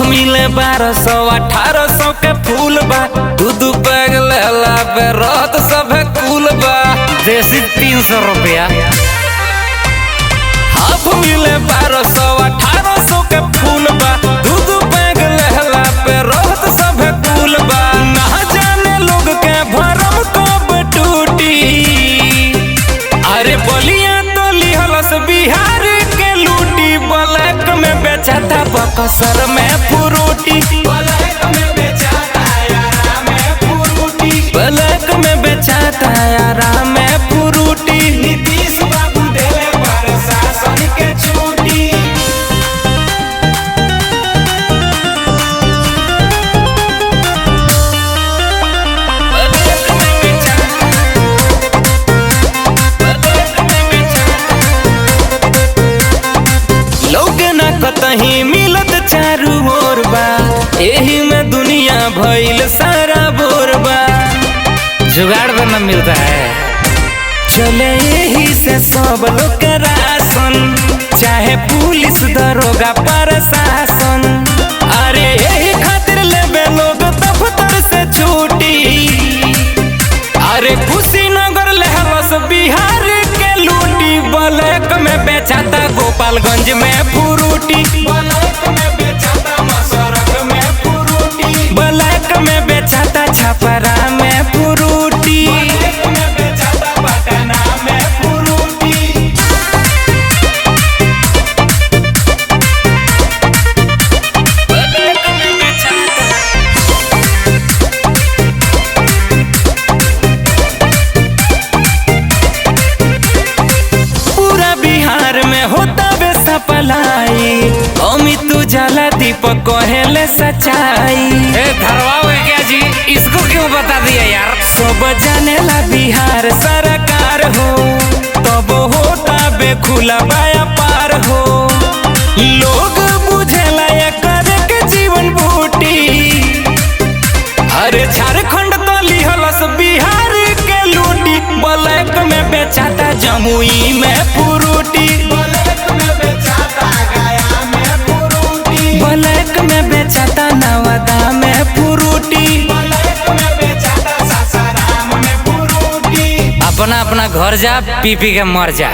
मिले 1200-1800 के फूल बा, दूध बैग लेला पे रात सब कूल बा। देसी 300 रुपया। हाफ मिले 1200-1800 के फूल बा, दूध बैग लेला पे रात सब कूल बा। ना जाने लोग के भरम कब टूटी। अरे बलिया तो लिहलस बिहार के लूटी, ब्लैक में बेचाता बक्सर में फ्रूटी। ब्लैक में बेचाता यारा में फ्रूटी। ब्लैक में बेचाता यारा में फ्रूटी। नीतीश बाबू देले प्रशासन के छूटी। कतही मिलत चारू ओर बा, एही में दुनिया भइल सारा बोर बा। जुगाड़ में न मिलता है। चले यही से सब लोग के राशन, चाहे पुलिस दरोगा प्रशासन। अरे यही खातिर लेबे लोग दफ्तर से छुट्टी। अरे कुशीनगर लेहलस बिहार के लूटी, ब्लैक में बेचाता गोपालगंज में फ्रूटी। ब्लैक में बेचाता मसरक में फ्रूटी। ब्लैक में बेचाता छपरा में फ्रूटी। ब्लैक में बेचाता पटना में फ्रूटी। ब्लैक में बेचाता। पूरा बिहार में होता सपलाई, अमित उजाला दीपक कहेले सच्चाई। धरवाओ क्या जी, इसको क्यों बता दिया यार। सब जानेला बिहार सरकार हो, तब होता बेखुला व्यापार हो। लोग बुझेला एकर के जीवन बूटी। अरे झारखंड तो लिहलस बिहार के लूटी, ब्लैक में बेचाता जमुई में फ्रूटी। ब्लैक में बेचाता नवादा में फ्रूटी। ब्लैक में बेचाता सासाराम में फ्रूटी। अपना अपना घर जा, पी पी के मर जा।